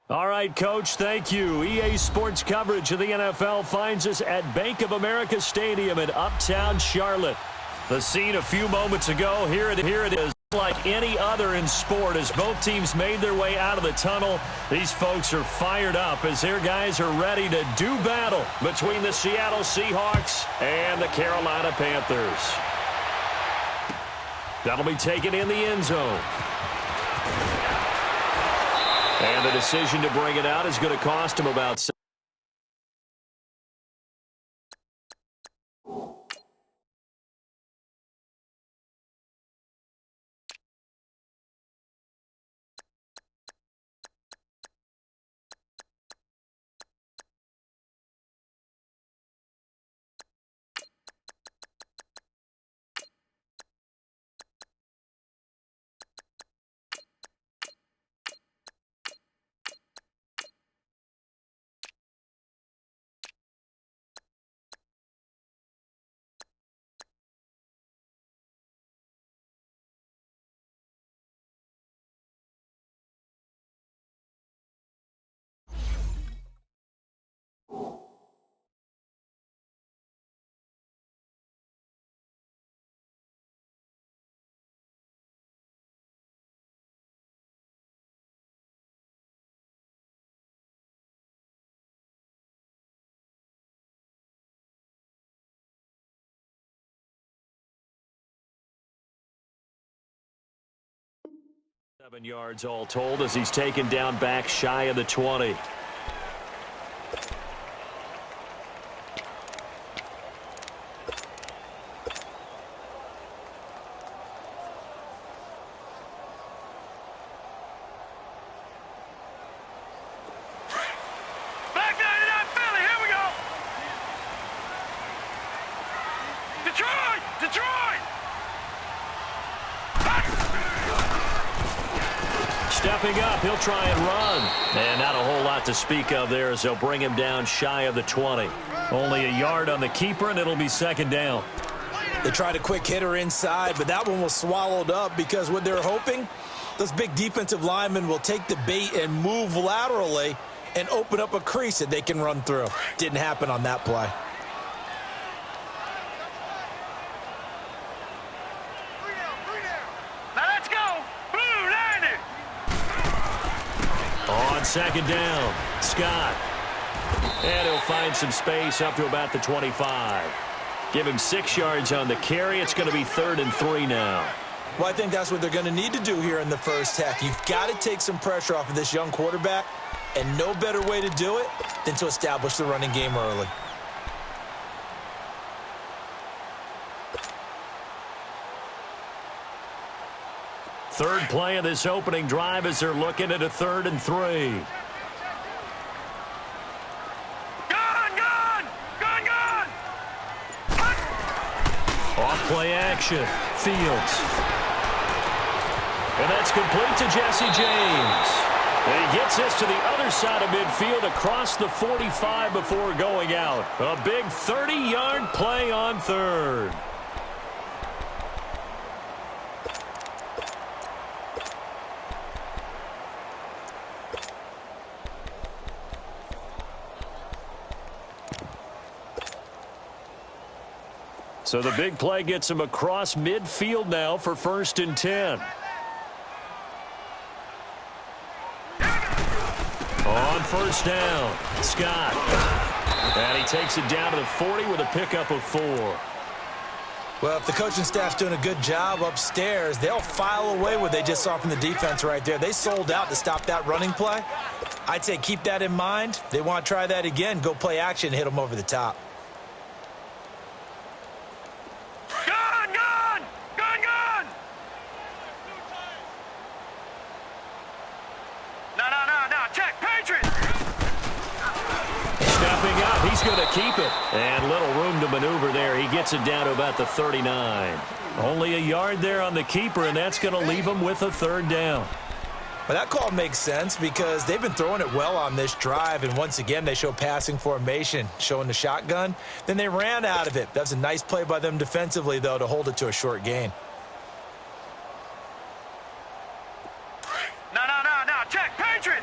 All right, Coach, thank you. EA Sports coverage of the NFL finds us at Bank of America Stadium in Uptown Charlotte. The scene a few moments ago, here it is, like any other in sport as both teams made their way out of the tunnel. These folks are fired up as their guys are ready to do battle between the Seattle Seahawks and the Carolina Panthers. That'll be taken in the end zone. And the decision to bring it out is going to cost him about 7 yards all told as he's taken down back shy of the 20. Stepping up, he'll try and run. And not a whole lot to speak of there as they'll bring him down shy of the 20. Only a yard on the keeper, and it'll be second down. They tried a quick hitter inside, but that one was swallowed up because what they're hoping, those big defensive linemen will take the bait and move laterally and open up a crease that they can run through. Didn't happen on that play. Second down, Scott. And he'll find some space up to about the 25. Give him 6 yards on the carry. It's going to be 3rd and 3 now. Well, I think that's what they're going to need to do here in the first half. You've got to take some pressure off of this young quarterback, and no better way to do it than to establish the running game early. Third play of this opening drive as they're looking at a 3rd and 3. Off play action. Fields. And that's complete to Jesse James. And he gets this to the other side of midfield across the 45 before going out. A big 30-yard play on 3rd. So the big play gets him across midfield now for 1st and 10. On 1st down, Scott. And he takes it down to the 40 with a pickup of 4. Well, if the coaching staff's doing a good job upstairs, they'll file away what they just saw from the defense right there. They sold out to stop that running play. I'd say keep that in mind. They want to try that again, go play action, hit them over the top. He's going to keep it. And little room to maneuver there. He gets it down to about the 39. Only a yard there on the keeper, and that's going to leave him with a 3rd down. Well, that call makes sense because they've been throwing it well on this drive, and once again they show passing formation, showing the shotgun. Then they ran out of it. That's a nice play by them defensively, though, to hold it to a short gain. No. Check. Patriot.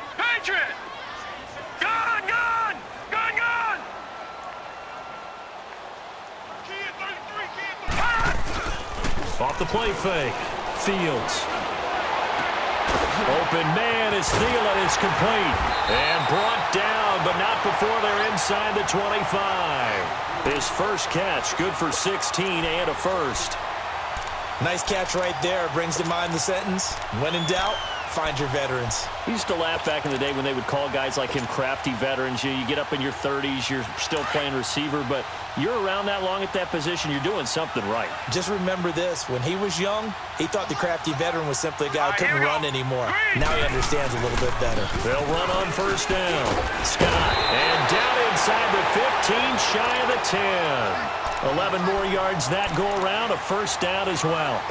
Off the play fake. Fields. Open man is Thielen. It's complete. And brought down, but not before they're inside the 25. His first catch, good for 16 and a first. Nice catch right there. Brings to mind the sentence, when in doubt, find your veterans. We used to laugh back in the day when they would call guys like him crafty veterans. You get up in your 30s, you're still playing receiver, but you're around that long at that position, you're doing something right. Just remember this. When he was young, he thought the crafty veteran was simply a guy who couldn't run anymore. Now he understands a little bit better. They'll run on first down. Scott, and down inside the 15, shy of the 10. 11 more yards that go around, a first down as well.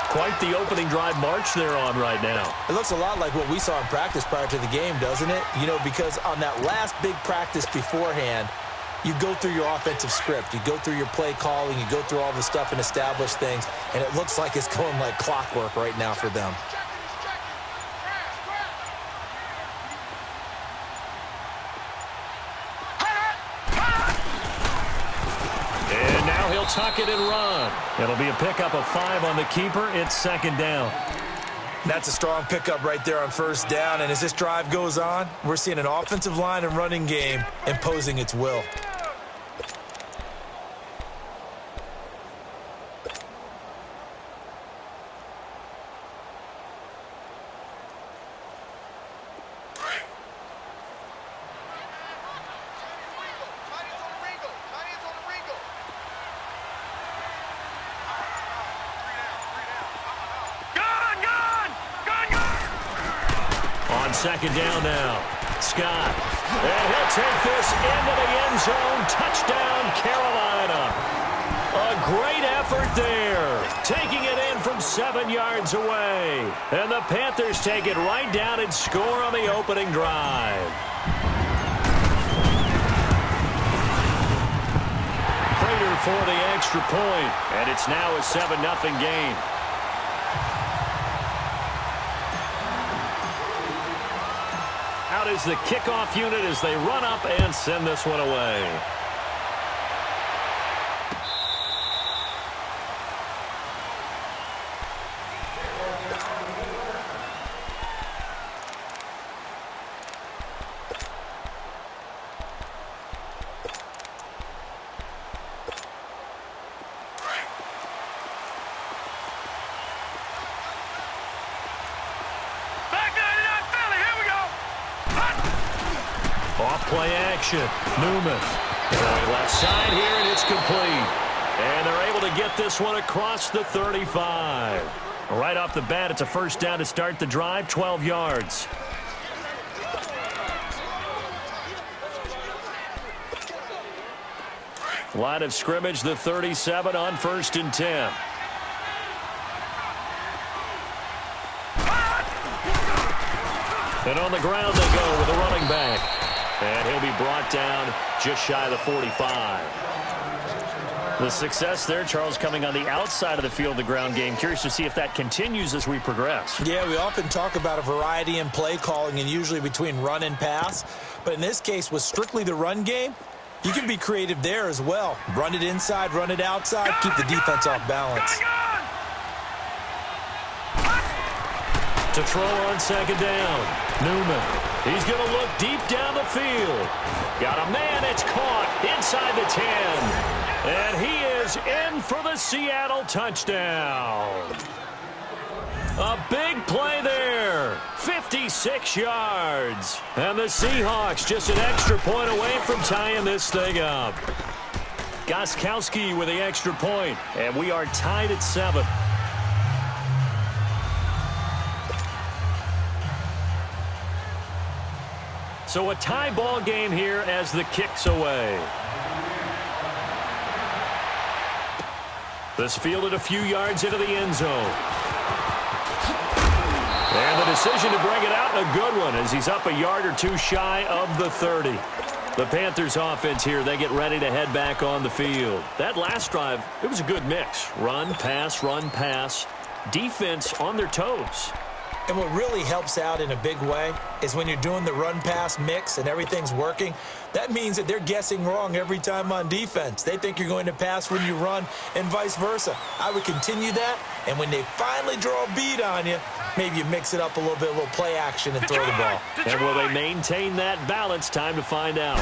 Quite the opening drive march they're on right now. It looks a lot like what we saw in practice prior to the game, doesn't it? You know, because on that last big practice beforehand, you go through your offensive script. You go through your play calling. You go through all the stuff and establish things. And it looks like it's going like clockwork right now for them. And now he'll tuck it and run. It'll be a pickup of 5 on the keeper. It's second down. That's a strong pickup right there on first down. And as this drive goes on, we're seeing an offensive line and running game imposing its will. Second down now. Scott. And he'll take this into the end zone. Touchdown, Carolina. A great effort there. Taking it in from 7 yards away. And the Panthers take it right down and score on the opening drive. Prater for the extra point. And it's now a 7-0 game. Out is the kickoff unit as they run up and send this one away. Off-play action. Newman. Going left side here, and it's complete. And they're able to get this one across the 35. Right off the bat, it's a first down to start the drive, 12 yards. Line of scrimmage, the 37 on 1st and 10. And on the ground they go with a running back. And he'll be brought down just shy of the 45. The success there, Charles, coming on the outside of the field, the ground game. Curious to see if that continues as we progress. Yeah, we often talk about a variety in play calling and usually between run and pass. But in this case, with strictly the run game, you can be creative there as well. Run it inside, run it outside, keep the defense off balance. To throw on second down. Newman. He's going to look deep down the field. Got a man. It's caught inside the 10. And he is in for the Seattle touchdown. A big play there. 56 yards. And the Seahawks just an extra point away from tying this thing up. Gostkowski with the extra point. And we are tied at 7. So a tie ball game here as the kick's away. This fielded a few yards into the end zone. And the decision to bring it out, a good one, as he's up a yard or two shy of the 30. The Panthers offense here, they get ready to head back on the field. That last drive, it was a good mix. Run, pass, defense on their toes. And what really helps out in a big way is when you're doing the run-pass mix and everything's working, that means that they're guessing wrong every time on defense. They think you're going to pass when you run and vice versa. I would continue that, and when they finally draw a beat on you, maybe you mix it up a little little play action and throw the ball. And will they maintain that balance? Time to find out.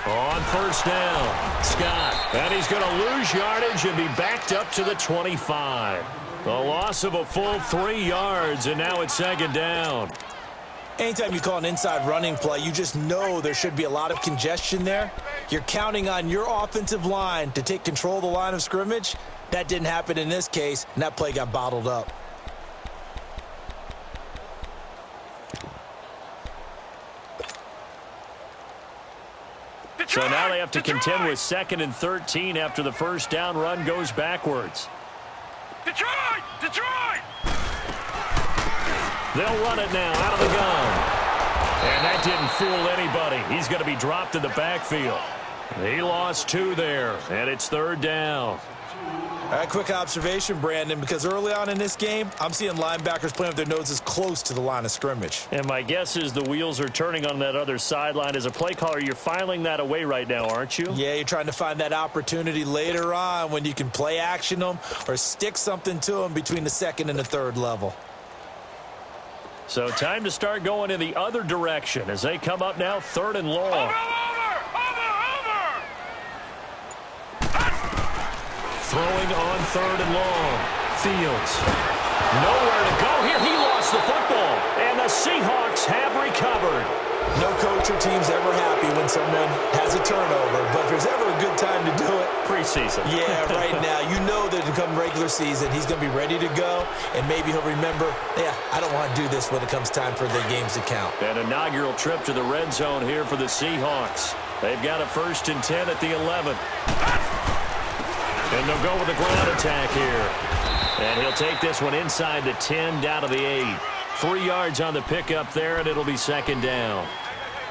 On first down, Scott. And he's going to lose yardage and be backed up to the 25. The loss of a full 3 yards, and now it's second down. Anytime you call an inside running play, you just know there should be a lot of congestion there. You're counting on your offensive line to take control of the line of scrimmage. That didn't happen in this case, and that play got bottled up. So now they have to contend with 2nd and 13 after the first down run goes backwards. Detroit! Detroit! They'll run it now out of the gun. And that didn't fool anybody. He's going to be dropped in the backfield. He lost 2 there, and it's 3rd down. All right, quick observation, Brandon, because early on in this game, I'm seeing linebackers playing with their noses close to the line of scrimmage. And my guess is the wheels are turning on that other sideline. As a play caller, you're filing that away right now, aren't you? Yeah, you're trying to find that opportunity later on when you can play action them or stick something to them between the 2nd and the 3rd level. So time to start going in the other direction as they come up now 3rd and long. Throwing on 3rd and long. Fields. Nowhere to go here. He lost the football. And the Seahawks have recovered. No coach or team's ever happy when someone has a turnover, but if there's ever a good time to do it, preseason. Yeah, right now. You know that come regular season, he's going to be ready to go, and maybe he'll remember, yeah, I don't want to do this when it comes time for the games to count. An inaugural trip to the red zone here for the Seahawks. They've got a 1st and 10 at the 11. And they'll go with the ground attack here. And he'll take this one inside the 10, down to the 8. 3 yards on the pickup there, and it'll be 2nd down.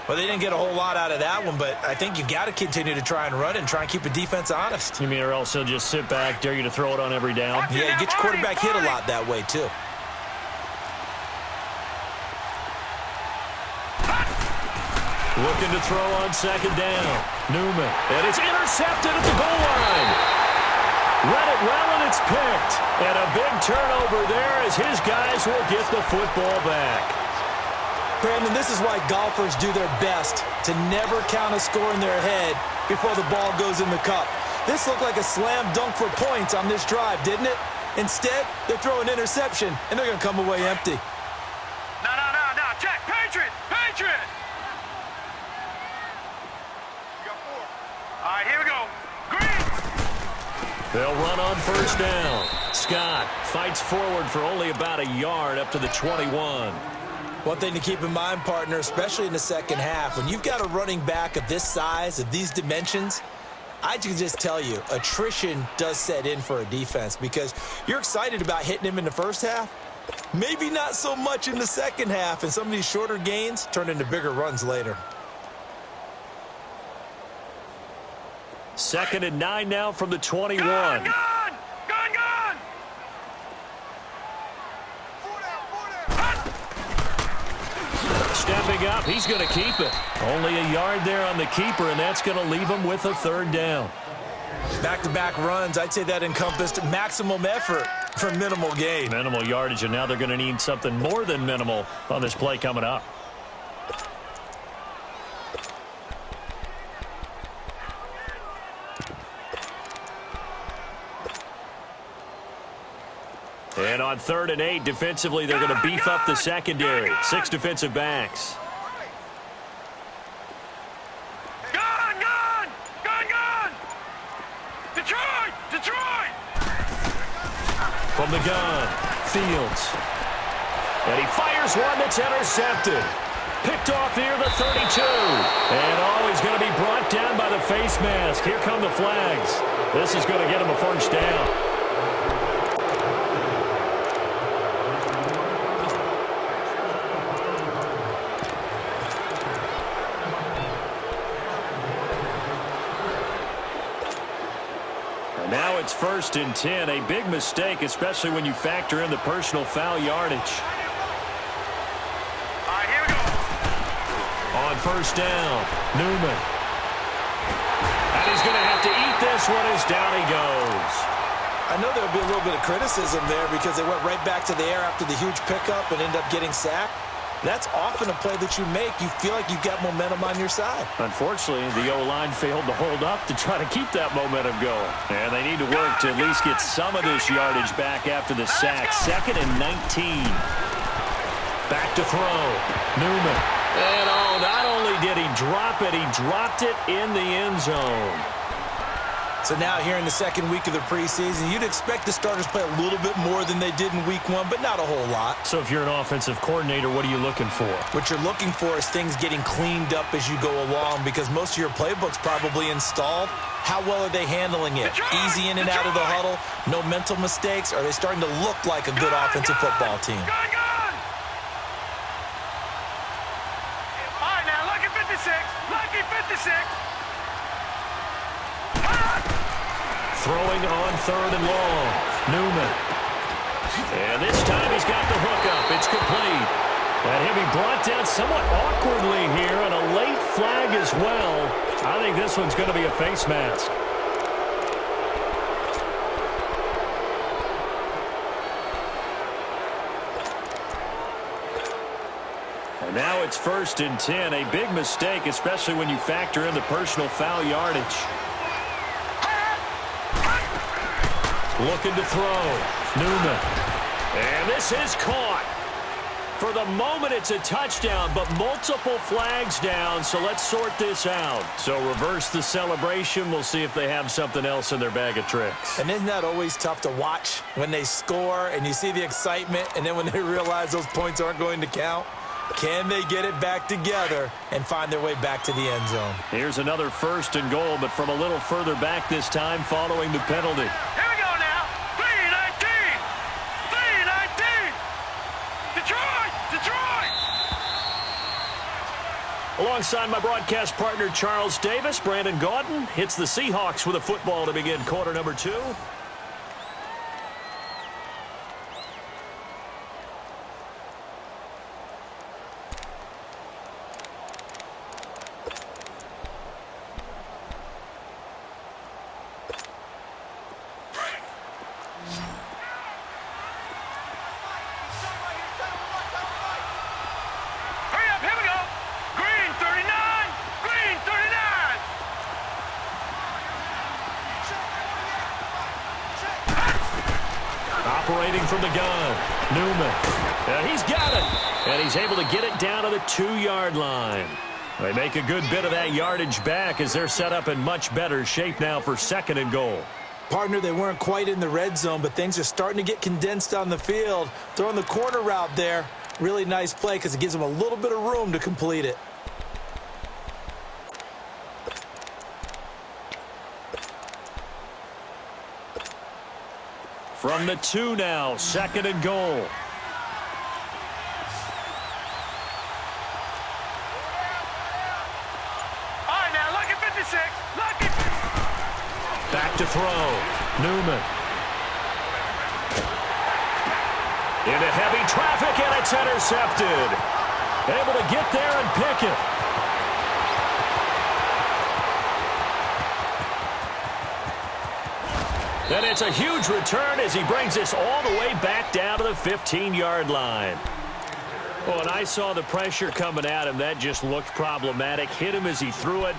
Well, they didn't get a whole lot out of that one, but I think you've got to continue to try and run and try and keep the defense honest. You mean or else he'll just sit back, dare you to throw it on every down? Yeah, you get your quarterback hit a lot that way, too. Looking to throw on 2nd down. Newman. And it's intercepted at the goal line. Read it well, and it's picked. And a big turnover there as his guys will get the football back. Brandon, this is why golfers do their best to never count a score in their head before the ball goes in the cup. This looked like a slam dunk for points on this drive, didn't it? Instead, they throw an interception, and they're going to come away empty. No. Check. Patriot! Patriot! You got 4. All right, here we go. Green! They'll run on 1st down. Scott fights forward for only about a yard up to the 21. One thing to keep in mind, partner, especially in the second half, when you've got a running back of this size, of these dimensions, I can just tell you, attrition does set in for a defense because you're excited about hitting him in the first half. Maybe not so much in the second half, and some of these shorter gains turn into bigger runs later. 2nd and 9 now from the 21. Gone! Stepping up, he's going to keep it. Only a yard there on the keeper, and that's going to leave him with a 3rd down. Back-to-back runs, I'd say that encompassed maximum effort for minimal gain. Minimal yardage, and now they're going to need something more than minimal on this play coming up. And on 3rd and 8, defensively, they're going to beef up the secondary. 6 defensive backs. Gone! Detroit! From the gun, Fields. And he fires one that's intercepted. Picked off near the 32. And he's going to be brought down by the face mask. Here come the flags. This is going to get him a 1st down. Now it's 1st and 10. A big mistake, especially when you factor in the personal foul yardage. All right, here we go. On 1st down, Newman. And he's going to have to eat this one as down he goes. I know there'll be a little bit of criticism there because they went right back to the air after the huge pickup and ended up getting sacked. That's often a play that you make. You feel like you've got momentum on your side. Unfortunately, the O-line failed to hold up to try to keep that momentum going. And they need to work to at least get some of this yardage back after the sack. 2nd and 19. Back to throw. Newman. And not only did he drop it, he dropped it in the end zone. So now here in the second week of the preseason, you'd expect the starters play a little bit more than they did in week 1, but not a whole lot. So if you're an offensive coordinator, what are you looking for? What you're looking for is things getting cleaned up as you go along because most of your playbook's probably installed. How well are they handling it? Easy in and out of the huddle, no mental mistakes? Are they starting to look like a good offensive football team? Good. All right, now, lucky 56. Lucky 56. Throwing on 3rd and long. Newman. And this time he's got the hookup. It's complete. And he'll be brought down somewhat awkwardly here, and a late flag as well. I think this one's going to be a face mask. And now it's 1st and 10. A big mistake, especially when you factor in the personal foul yardage. Looking to throw. Newman. And this is caught. For the moment, it's a touchdown, but multiple flags down, so let's sort this out. So reverse the celebration. We'll see if they have something else in their bag of tricks. And isn't that always tough to watch when they score and you see the excitement, and then when they realize those points aren't going to count? Can they get it back together and find their way back to the end zone? Here's another 1st and goal, but from a little further back this time following the penalty. Here we go now. 3-19. 3-19. Detroit. Alongside my broadcast partner, Charles Davis, Brandon Gaudin hits the Seahawks with a football to begin quarter number 2. Operating from the gun, Newman. And he's got it. And he's able to get it down to the 2-yard line. They make a good bit of that yardage back as they're set up in much better shape now for 2nd and goal. Partner, they weren't quite in the red zone, but things are starting to get condensed on the field. Throwing the corner route there, really nice play because it gives them a little bit of room to complete it. From the 2 now, 2nd and goal. All right, now, lucky 56. Lucky. Back to throw. Newman. Into heavy traffic, and it's intercepted. Able to get there and pick it. And it's a huge return as he brings this all the way back down to the 15-yard line. Well, and I saw the pressure coming at him. That just looked problematic. Hit him as he threw it,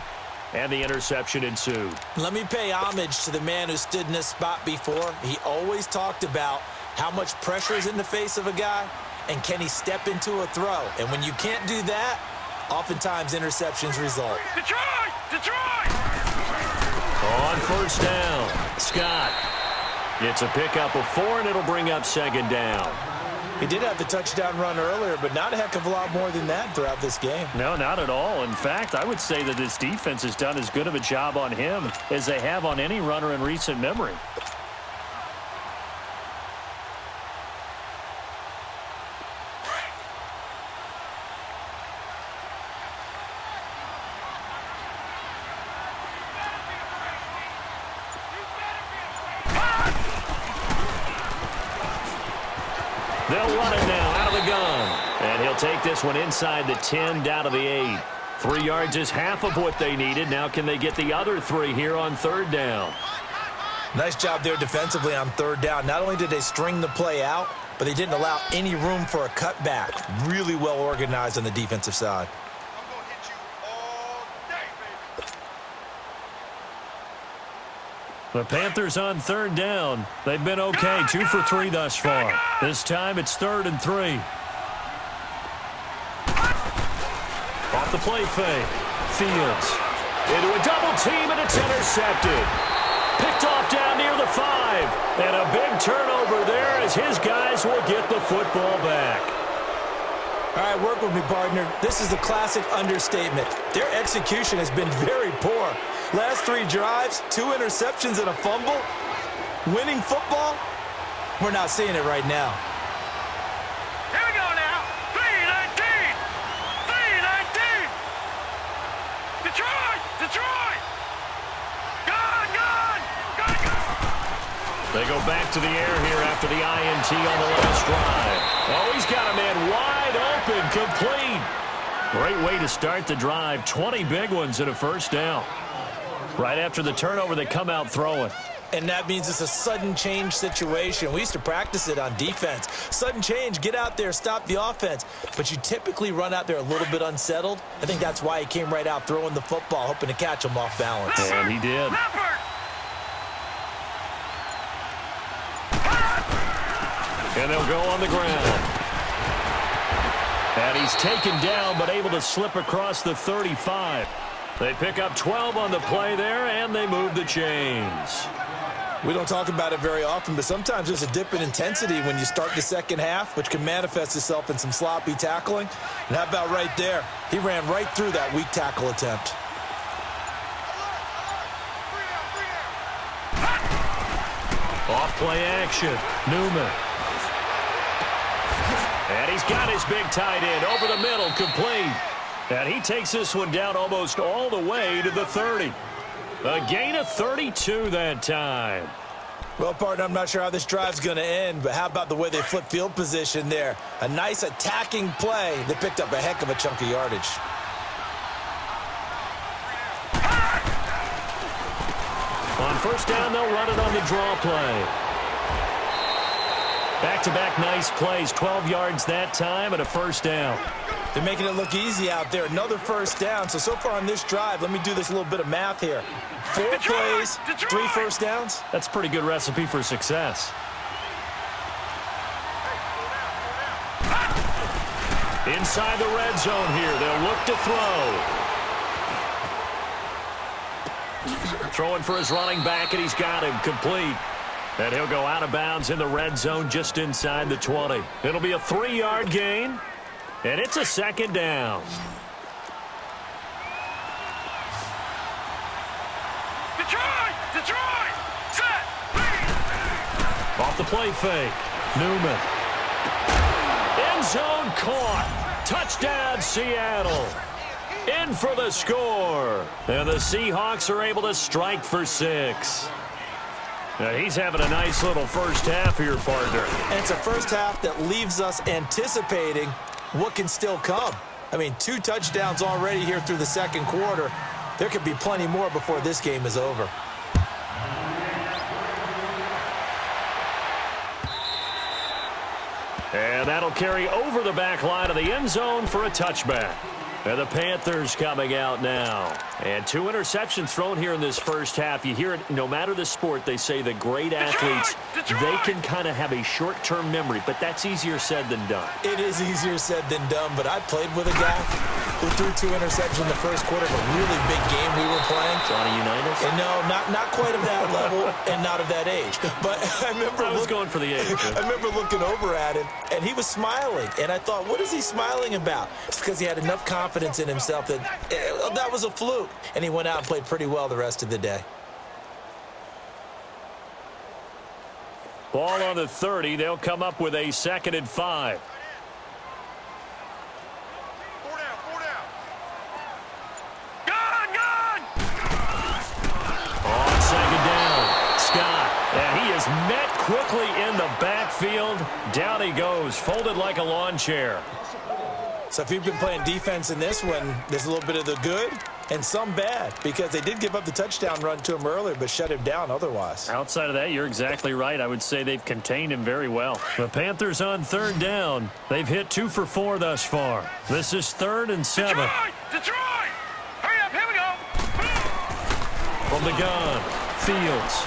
and the interception ensued. Let me pay homage to the man who stood in this spot before. He always talked about how much pressure is in the face of a guy, and can he step into a throw? And when you can't do that, oftentimes interceptions result. Detroit! On 1st down, Scott. It's a pickup of 4, and it'll bring up 2nd down. He did have the touchdown run earlier, but not a heck of a lot more than that throughout this game. No, not at all. In fact, I would say that this defense has done as good of a job on him as they have on any runner in recent memory. They'll run it now out of the gun. And he'll take this one inside the 10, down to the 8. 3 yards is half of what they needed. Now can they get the other 3 here on third down? Nice job there defensively on third down. Not only did they string the play out, but they didn't allow any room for a cutback. Really well organized on the defensive side. I'm going to hit you all day, baby. The Panthers on third down. They've been okay, 2 for 3 thus far. This time it's 3rd and 3. Off the play fake. Fields into a double team, and it's intercepted. Picked off down near the 5. And a big turnover there as his guys will get the football back. All right, work with me, partner. This is a classic understatement. Their execution has been very poor. Last 3 drives, 2 interceptions and a fumble. Winning football? We're not seeing it right now. Here we go now. 3-19. 3-19. Detroit. Detroit. Gone, gone. Gone, gone. They go back to the air here after the INT on the last drive. Oh, he's got a man wide open, complete. Great way to start the drive. 20 big ones and a first down. Right after the turnover, they come out throwing. And that means it's a sudden change situation. We used to practice it on defense. Sudden change, get out there, stop the offense. But you typically run out there a little bit unsettled. I think that's why he came right out throwing the football, hoping to catch him off balance. And he did. And they'll go on the ground. And he's taken down, but able to slip across the 35. They pick up 12 on the play there, and they move the chains. We don't talk about it very often, but sometimes there's a dip in intensity when you start the second half, which can manifest itself in some sloppy tackling. And how about right there? He ran right through that weak tackle attempt. Off play action. Newman. And he's got his big tight end over the middle, complete. And he takes this one down almost all the way to the 30. A gain of 32 that time. Well, partner, I'm not sure how this drive's going to end, but how about the way they flip field position there? A nice attacking play that picked up a heck of a chunk of yardage. On first down, they'll run it on the draw play. Back-to-back nice plays, 12 yards that time and a first down. They're making it look easy out there. Another first down. So far on this drive, let me do this little bit of math here. 4 plays, 3 first downs. That's a pretty good recipe for success. Inside the red zone here, they'll look to throw. Throwing for his running back, and he's got him complete. And he'll go out of bounds in the red zone just inside the 20. It'll be a 3-yard gain, and it's a second down. Detroit! Detroit! Set! Off the play fake. Newman. End zone caught. Touchdown, Seattle. In for the score. And the Seahawks are able to strike for 6. Now he's having a nice little first half here, partner. And it's a first half that leaves us anticipating what can still come. I mean, 2 touchdowns already here through the second quarter. There could be plenty more before this game is over. And that'll carry over the back line of the end zone for a touchback. And the Panthers coming out now. And 2 interceptions thrown here in this first half. You hear it, no matter the sport, they say the great athletes, they can kind of have a short-term memory, but that's easier said than done. It is easier said than done, but I played with a guy who threw 2 interceptions in the first quarter of a really big game we were playing. Johnny Unitas? And no, not quite of that level and not of that age. But I remember I was going for the age. I remember looking over at him, and he was smiling. And I thought, what is he smiling about? It's because he had enough confidence in himself that that was a fluke. And he went out and played pretty well the rest of the day. Ball on the 30. They'll come up with a 2nd and 5. 4 down, 4 down. Gone! On 2nd down, Scott. And he is met quickly in the backfield. backfield. Down he goes, folded like a lawn chair. So if you've been playing defense in this one, there's a little bit of the good and some bad, because they did give up the touchdown run to him earlier, but shut him down otherwise. Outside of that, you're exactly right. I would say they've contained him very well. The Panthers on third down. They've hit 2 for 4 thus far. This is 3rd and 7. Detroit! Hurry up, here we go! From the gun, Fields.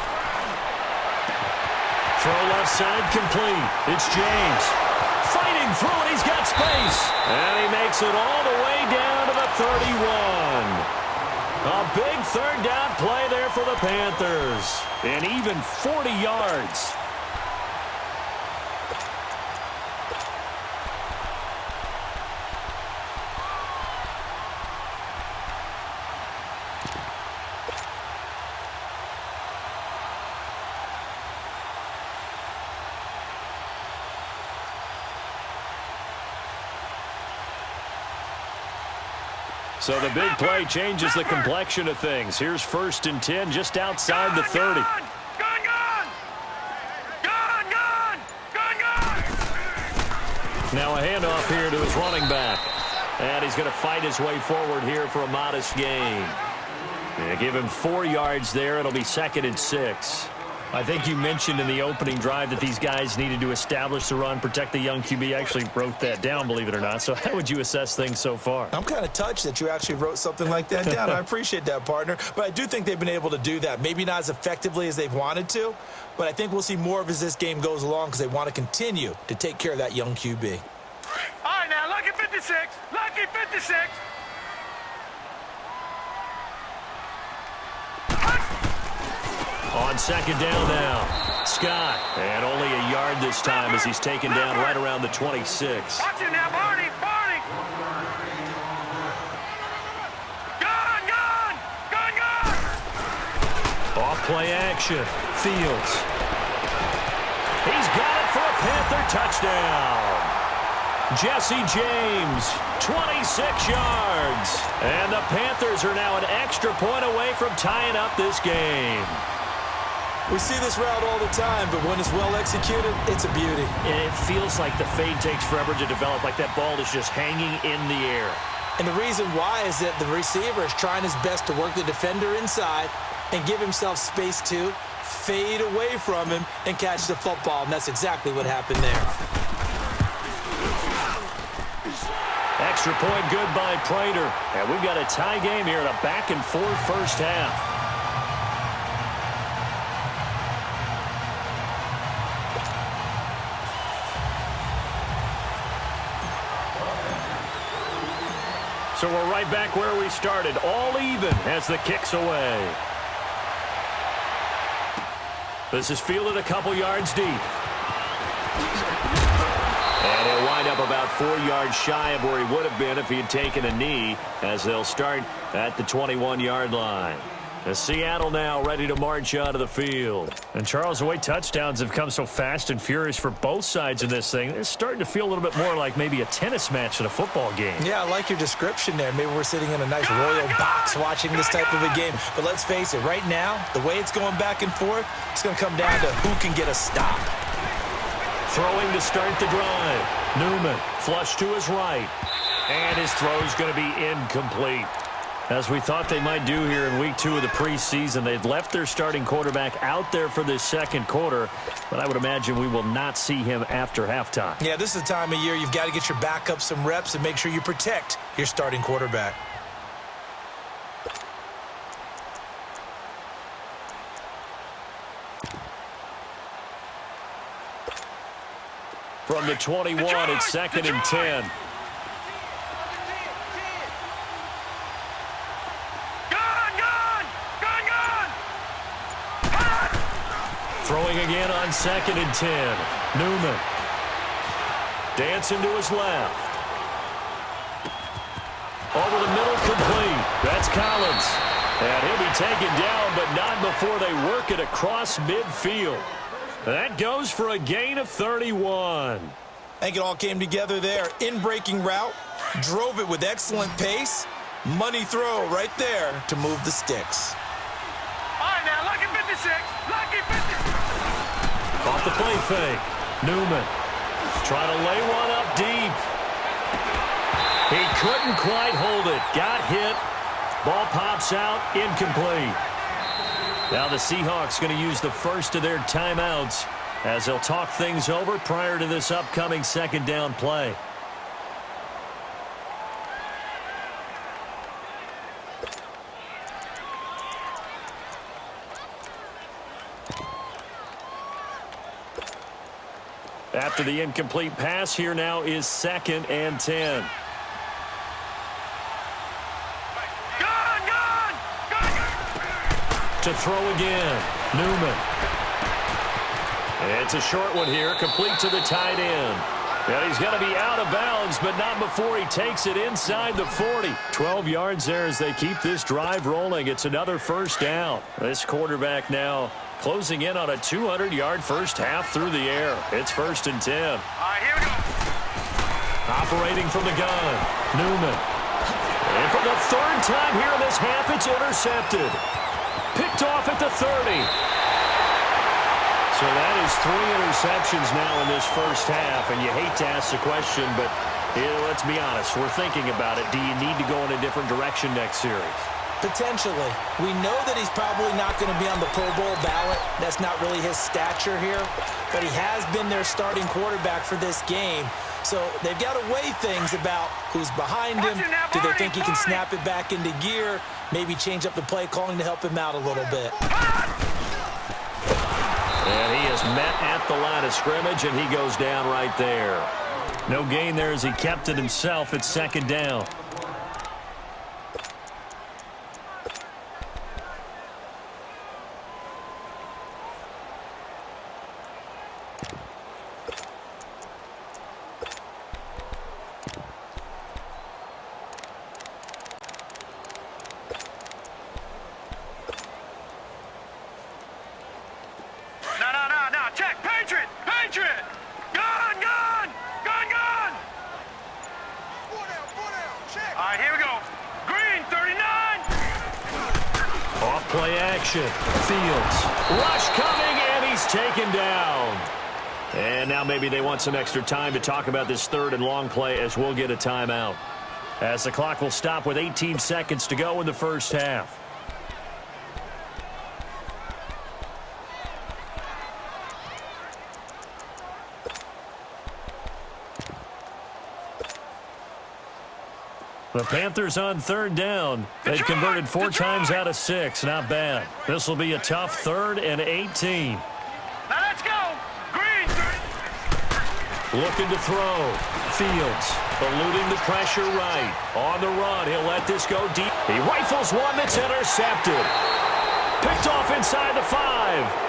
Throw left side complete. It's James. Fighting through it, he's got space. And he makes it all the way down to the 31. A big third down play there for the Panthers. And even 40 yards. So the big play changes the complexion of things. Here's 1st and 10 just outside the 30. Gun! Now a handoff here to his running back. And he's going to fight his way forward here for a modest gain. Yeah, give him 4 yards there. It'll be 2nd and 6. I think you mentioned in the opening drive that these guys needed to establish the run, protect the young QB. I actually wrote that down, believe it or not. So how would you assess things so far? I'm kind of touched that you actually wrote something like that down. I appreciate that, partner. But I do think they've been able to do that. Maybe not as effectively as they've wanted to, but I think we'll see more of as this game goes along because they want to continue to take care of that young QB. All right, now, lucky 56. Lucky 56. On 2nd down now, Scott. And only a yard this time as he's taken down right around the 26. Watch it now, Barney. Gun! Off play action. Fields. He's got it for a Panther touchdown. Jesse James, 26 yards. And the Panthers are now an extra point away from tying up this game. We see this route all the time, but when it's well executed, it's a beauty. It feels like the fade takes forever to develop, like that ball is just hanging in the air. And the reason why is that the receiver is trying his best to work the defender inside and give himself space to fade away from him and catch the football, and that's exactly what happened there. Extra point good by Prater. And we've got a tie game here in a back-and-forth first half. So we're right back where we started, all even as the kick's away. This is fielded a couple yards deep. And he'll wind up about 4 yards shy of where he would have been if he had taken a knee, as they'll start at the 21-yard line. As Seattle now ready to march out of the field. And Charles, the way touchdowns have come so fast and furious for both sides in this thing, it's starting to feel a little bit more like maybe a tennis match than a football game. Yeah, I like your description there. Maybe we're sitting in a nice royal box watching this type of a game. But let's face it, right now, the way it's going back and forth, it's going to come down to who can get a stop. Throwing to start the drive. Newman, flush to his right. And his throw's going to be incomplete. As we thought they might do here in week 2 of the preseason, they've left their starting quarterback out there for this second quarter, but I would imagine we will not see him after halftime. Yeah, this is the time of year you've got to get your backup some reps and make sure you protect your starting quarterback. From the 21, it's 2nd and 10. Throwing again on 2nd and 10. Newman. Dancing to his left. Over the middle, complete. That's Collins. And he'll be taken down, but not before they work it across midfield. That goes for a gain of 31. I think it all came together there. In-breaking route. Drove it with excellent pace. Money throw right there to move the sticks. All right, now, lucky 56. Lucky 56. Off the play fake. Newman trying to lay one up deep. He couldn't quite hold it. Got hit. Ball pops out. Incomplete. Now the Seahawks going to use the first of their timeouts as they'll talk things over prior to this upcoming second down play. After the incomplete pass, here now is 2nd and 10. To throw again. Newman. It's a short one here, complete to the tight end. And he's going to be out of bounds, but not before he takes it inside the 40. 12 yards there as they keep this drive rolling. It's another first down. This quarterback now closing in on a 200-yard first half through the air. It's 1st and 10. All right, here we go. Operating from the gun. Newman. And for the 3rd time here in this half, it's intercepted. Picked off at the 30. So that is 3 interceptions now in this first half, and you hate to ask the question, but let's be honest, we're thinking about it. Do you need to go in a different direction next series? Potentially. We know that he's probably not going to be on the Pro Bowl ballot. That's not really his stature here, but he has been their starting quarterback for this game. So they've got to weigh things about who's behind him. Do they think he can snap it back into gear? Maybe change up the play calling to help him out a little bit. And he is met at the line of scrimmage, and he goes down right there. No gain there as he kept it himself. It's 2nd down. Play action. Fields. Rush coming, and he's taken down. And now maybe they want some extra time to talk about this 3rd and long play as we'll get a timeout. As the clock will stop with 18 seconds to go in the first half. The Panthers on 3rd down. They've converted 4 times out of 6. Not bad. This will be a tough 3rd and 18. Now let's go. Green. Looking to throw. Fields eluding the pressure right. On the run. He'll let this go deep. He rifles one that's intercepted. Picked off inside the 5.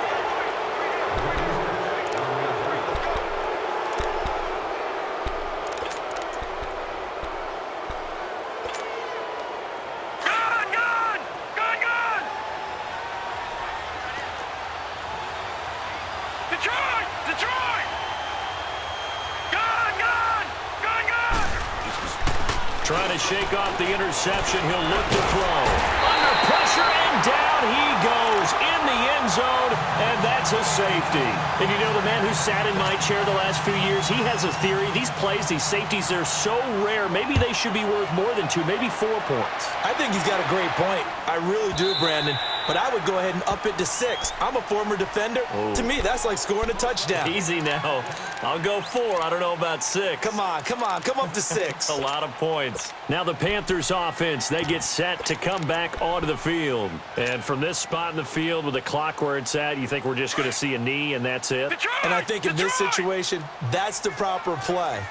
Trying to shake off the interception. He'll look to throw. Under pressure, and down he goes in the end zone, and that's a safety. And you know, the man who sat in my chair the last few years, he has a theory. These plays, these safeties, they're so rare. Maybe they should be worth more than 2, maybe 4 points. I think he's got a great point. I really do, Brandon. But I would go ahead and up it to 6. I'm a former defender. Oh. To me, that's like scoring a touchdown. Easy now. I'll go 4. I don't know about 6. Come on. Come up to 6. A lot of points. Now the Panthers offense, they get set to come back onto the field. And from this spot in the field with the clock where it's at, you think we're just going to see a knee and that's it? And I think in this situation, that's the proper play.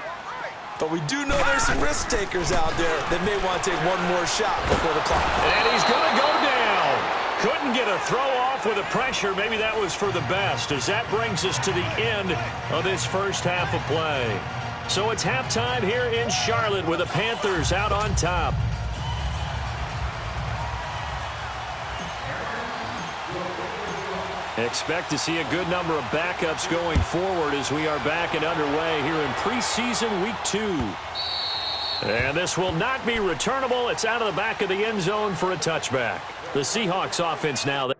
But we do know there's some risk takers out there that may want to take one more shot before the clock. And he's going to go down. Couldn't get a throw off with the pressure. Maybe that was for the best, as that brings us to the end of this first half of play. So it's halftime here in Charlotte with the Panthers out on top. Expect to see a good number of backups going forward as we are back and underway here in preseason week 2. And this will not be returnable. It's out of the back of the end zone for a touchback. The Seahawks offense now.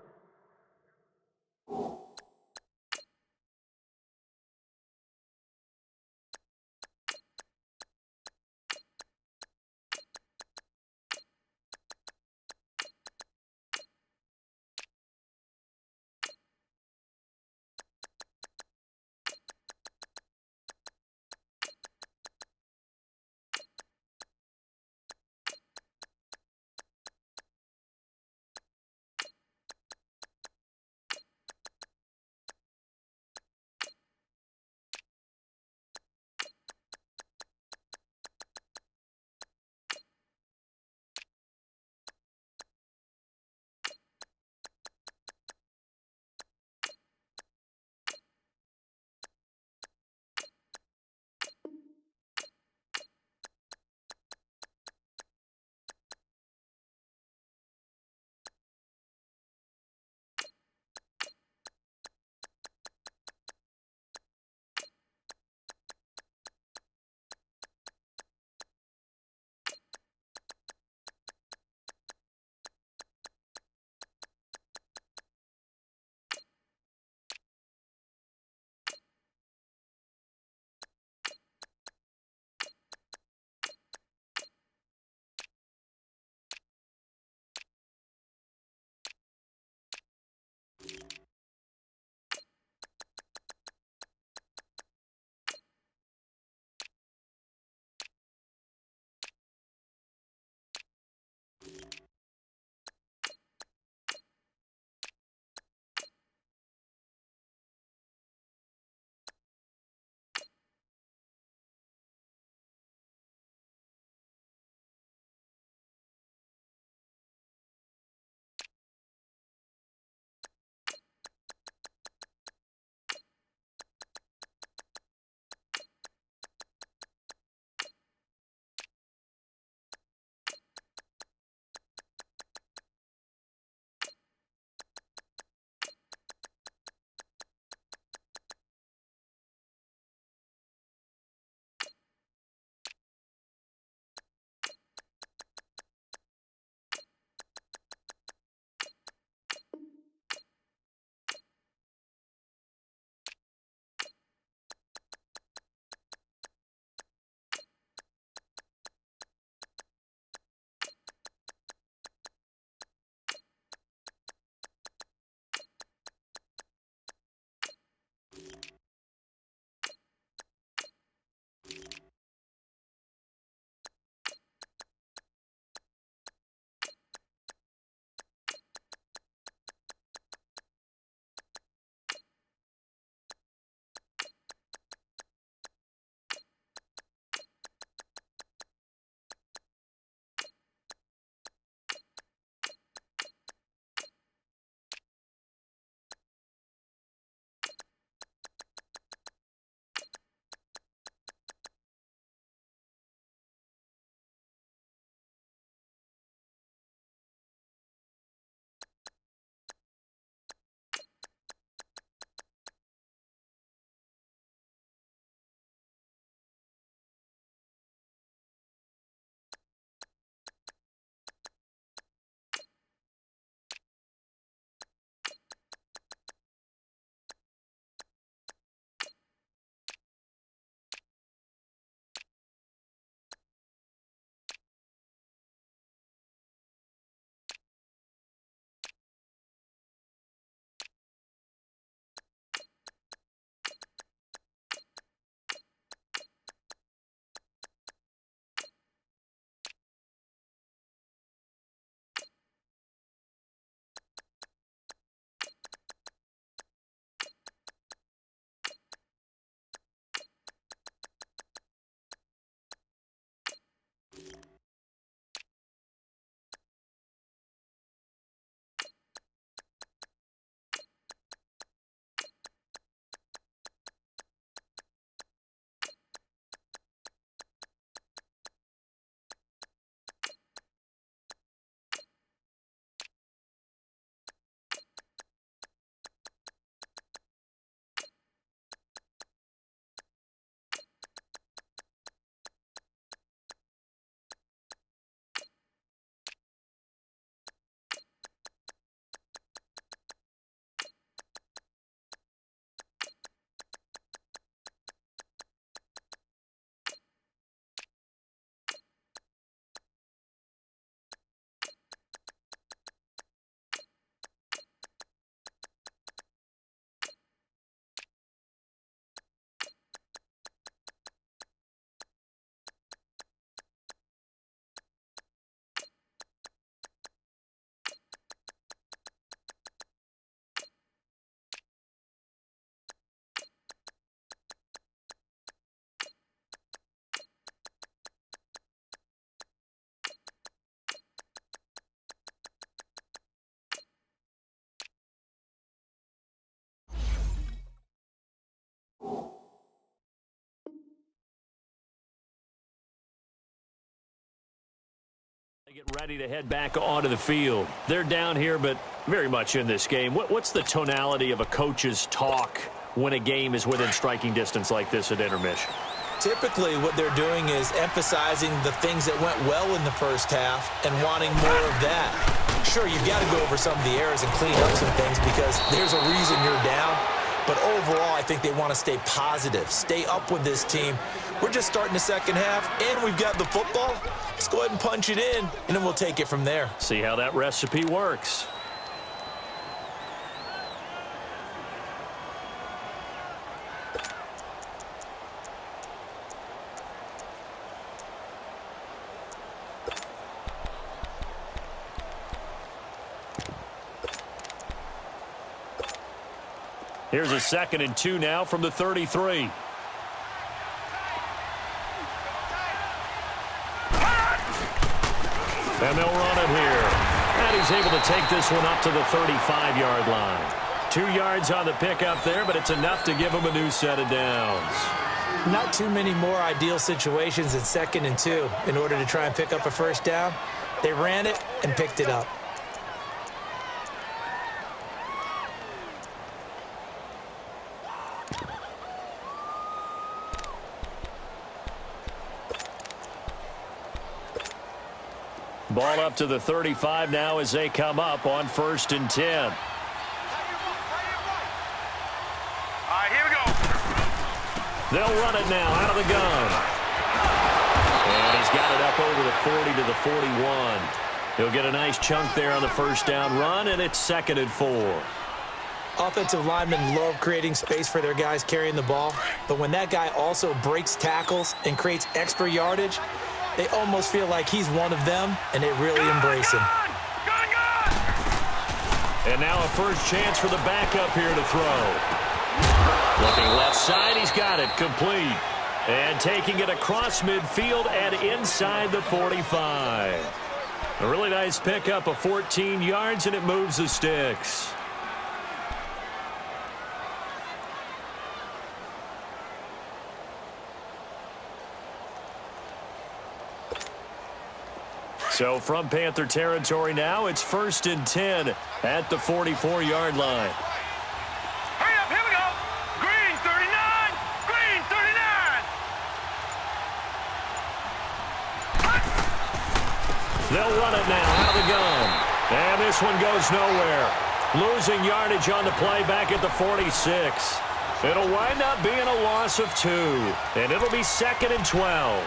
Get ready to head back onto the field. They're down here, but very much in this game. What's the tonality of a coach's talk when a game is within striking distance like this at intermission? Typically, what they're doing is emphasizing the things that went well in the first half and wanting more of that. Sure, you've got to go over some of the errors and clean up some things because there's a reason you're down. But overall, I think they want to stay positive, stay up with this team. We're just starting the second half, and we've got the football. Let's go ahead and punch it in, and then we'll take it from there. See how that recipe works. Here's a 2nd and 2 now from the 33. And they'll run it here. And he's able to take this one up to the 35-yard line. 2 yards on the pickup there, but it's enough to give him a new set of downs. Not too many more ideal situations in 2nd and 2 in order to try and pick up a first down. They ran it and picked it up. Ball up to the 35 now as they come up on 1st and 10. All right, here we go. They'll run it now out of the gun. And he's got it up over the 40 to the 41. He'll get a nice chunk there on the first down run, and it's 2nd and 4. Offensive linemen love creating space for their guys carrying the ball, but when that guy also breaks tackles and creates extra yardage, they almost feel like he's one of them, and they really embrace him. And now a first chance for the backup here to throw. Looking left side, he's got it, complete. And taking it across midfield and inside the 45. A really nice pickup of 14 yards, and it moves the sticks. So from Panther territory now, it's 1st and 10 at the 44-yard line. Hurry up, here we go. Green 39, green 39. They'll run it now out of the gun. And this one goes nowhere. Losing yardage on the play back at the 46. It'll wind up being a loss of 2. And it'll be 2nd and 12.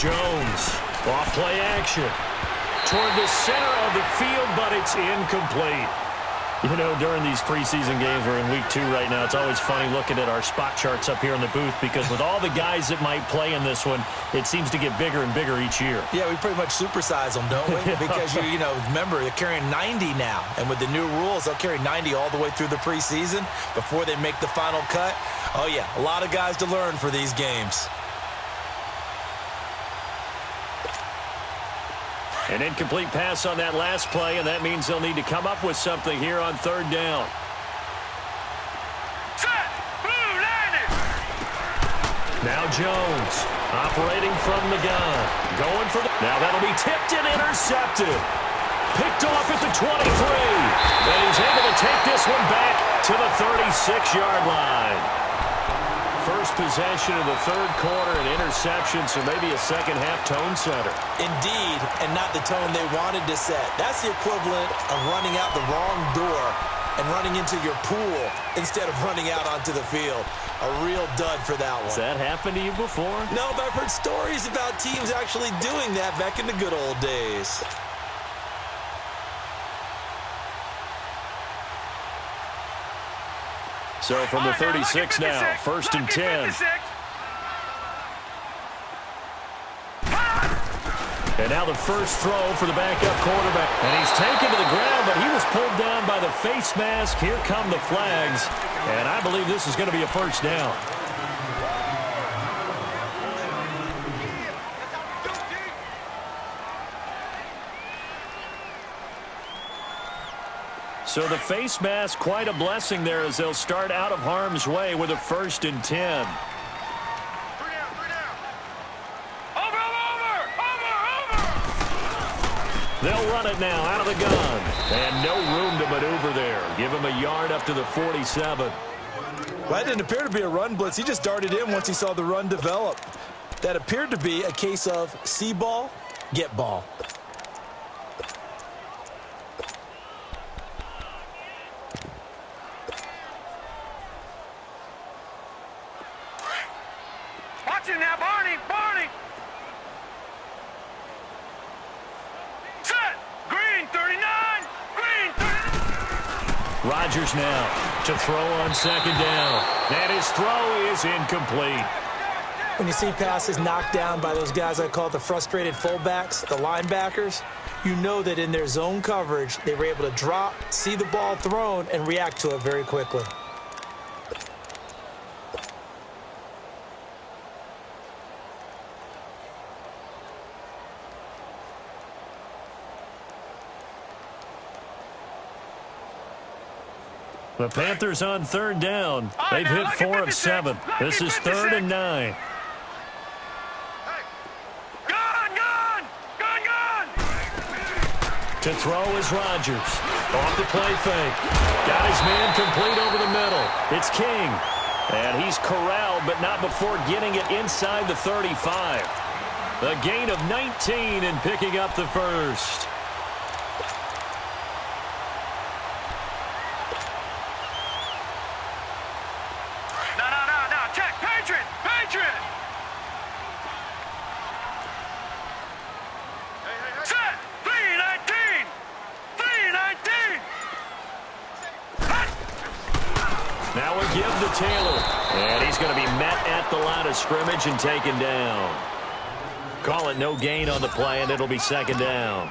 Jones, off play action, toward the center of the field, but it's incomplete. You know, during these preseason games, we're in week 2 right now, it's always funny looking at our spot charts up here in the booth because with all the guys that might play in this one, it seems to get bigger and bigger each year. Yeah, we pretty much supersize them, don't we? Because, you know, remember, they're carrying 90 now. And with the new rules, they'll carry 90 all the way through the preseason before they make the final cut. Oh, yeah, a lot of guys to learn for these games. An incomplete pass on that last play, and that means they'll need to come up with something here on 3rd down. Set, blue, landed. Now Jones, operating from the gun. Going for the... Now that'll be tipped and intercepted. Picked off at the 23. And he's able to take this one back to the 36-yard line. First possession of the 3rd quarter, an interception, so maybe a second-half tone setter. Indeed, and not the tone they wanted to set. That's the equivalent of running out the wrong door and running into your pool instead of running out onto the field. A real dud for that one. Has that happened to you before? No, but I've heard stories about teams actually doing that back in the good old days. So from the 36 now, 1st and 10. And now the first throw for the backup quarterback. And he's taken to the ground, but he was pulled down by the face mask. Here come the flags. And I believe this is going to be a first down. So the face mask, quite a blessing there as they'll start out of harm's way with a 1st and 10. They'll run it now out of the gun. And no room to maneuver there. Give him a yard up to the 47. Well, that didn't appear to be a run blitz. He just darted in once he saw the run develop. That appeared to be a case of see ball, get ball. Watch it now, Barney! Barney! Set! Green 39! Green 39! Rodgers now to throw on 2nd down. And his throw is incomplete. When you see passes knocked down by those guys I call the frustrated fullbacks, the linebackers, you know that in their zone coverage, they were able to drop, see the ball thrown, and react to it very quickly. The Panthers on 3rd down. They've hit 4 of 7. This is 3rd and 9. To throw is Rodgers. Off the play fake. Got his man complete over the middle. It's King. And he's corralled, but not before getting it inside the 35. A gain of 19 and picking up the 1st. No. Check. Patriot! Patriot! Set! 319! 319! Now we give to Taylor. And he's going to be met at the line of scrimmage and taken down. Call it no gain on the play, and it'll be 2nd down.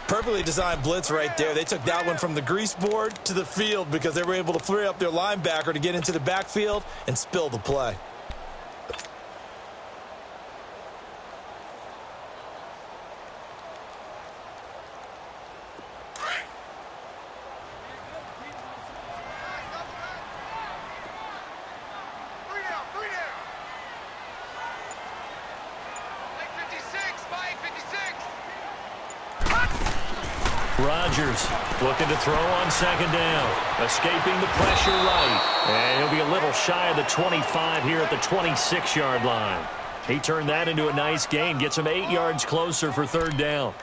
Perfectly designed blitz right there. They took that one from the grease board to the field because they were able to free up their linebacker to get into the backfield and spill the play. Rodgers looking to throw on 2nd down. Escaping the pressure right. And he'll be a little shy of the 25 here at the 26-yard line. He turned that into a nice gain. Gets him 8 yards closer for 3rd down.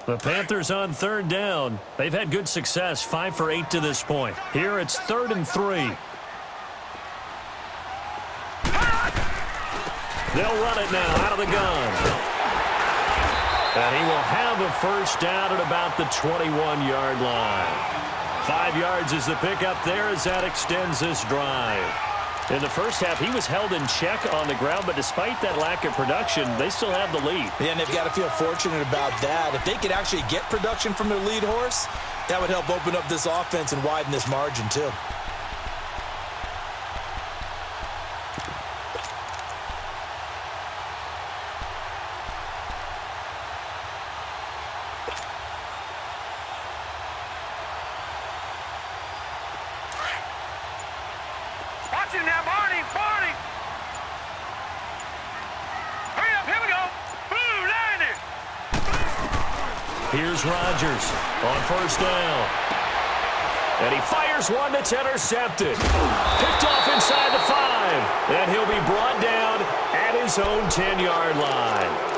The Panthers on 3rd down. They've had good success, 5 for 8 to this point. Here it's 3rd and 3. They'll run it now out of the gun. And he will have a 1st down at about the 21-yard line. 5 yards is the pickup there as that extends this drive. In the first half, he was held in check on the ground, but despite that lack of production, they still have the lead. Yeah, and they've got to feel fortunate about that. If they could actually get production from their lead horse, that would help open up this offense and widen this margin, too. Now, Barney! Barney! Hurry up, here we go! Boom, landed! Here's Rodgers on 1st down. And he fires one that's intercepted. Picked off inside the 5. And he'll be brought down at his own 10-yard line.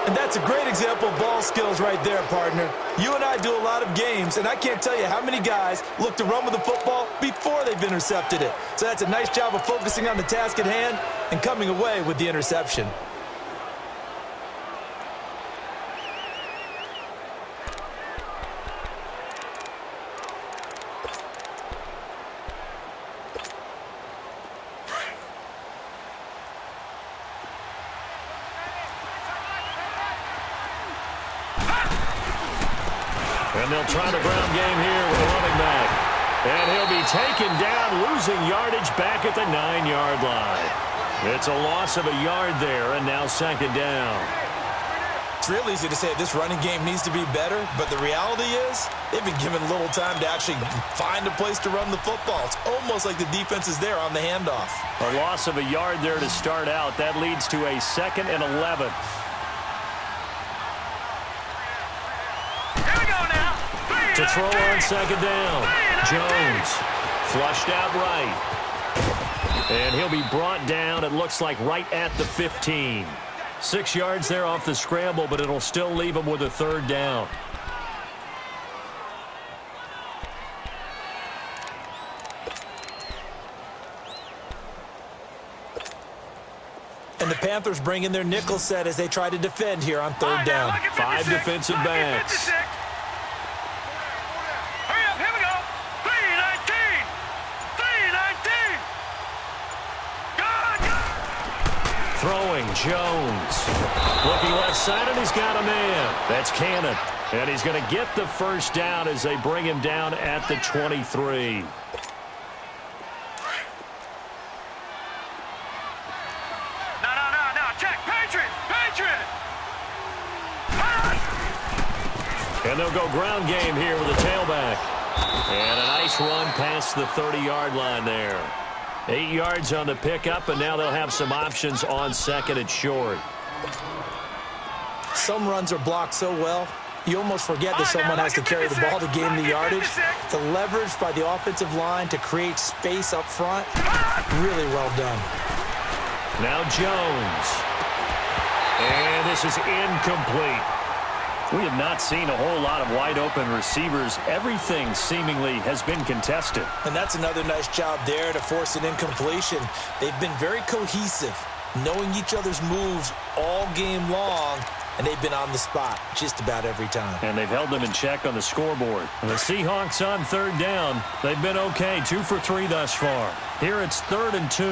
And that's a great example of ball skills right there, partner. You and I do a lot of games, and I can't tell you how many guys look to run with the football before they've intercepted it. So that's a nice job of focusing on the task at hand and coming away with the interception. And they'll try the ground game here with a running back. And he'll be taken down, losing yardage back at the 9-yard line. It's a loss of a yard there, and now second down. It's real easy to say this running game needs to be better, but the reality is they've been given little time to actually find a place to run the football. It's almost like the defense is there on the handoff. A loss of a yard there to start out. That leads to a 2nd and 11. Here we go now. To throw on second down. Jones flushed out right. And he'll be brought down, it looks like, right at the 15. 6 yards there off the scramble, but it'll still leave him with a 3rd down. And the Panthers bring in their nickel set as they try to defend here on 3rd down. 5 defensive backs. Hurry up, here we go. 3-19. 3-19. Good. Throwing, Jones. Looking left side, and he's got a man. That's Cannon. And he's going to get the 1st down as they bring him down at the 23. No. Check. Patriot. And they'll go ground game here with a tailback. And a nice run past the 30-yard line there. 8 yards on the pickup, and now they'll have some options on 2nd and short. Some runs are blocked so well, you almost forget that someone has to carry the ball to gain the yardage. The leverage by the offensive line to create space up front, really well done. Now Jones. And this is incomplete. We have not seen a whole lot of wide-open receivers. Everything seemingly has been contested. And that's another nice job there to force an incompletion. They've been very cohesive, knowing each other's moves all game long, and they've been on the spot just about every time. And they've held them in check on the scoreboard. The Seahawks on 3rd down. They've been okay, 2 for 3 thus far. Here it's 3rd and 2.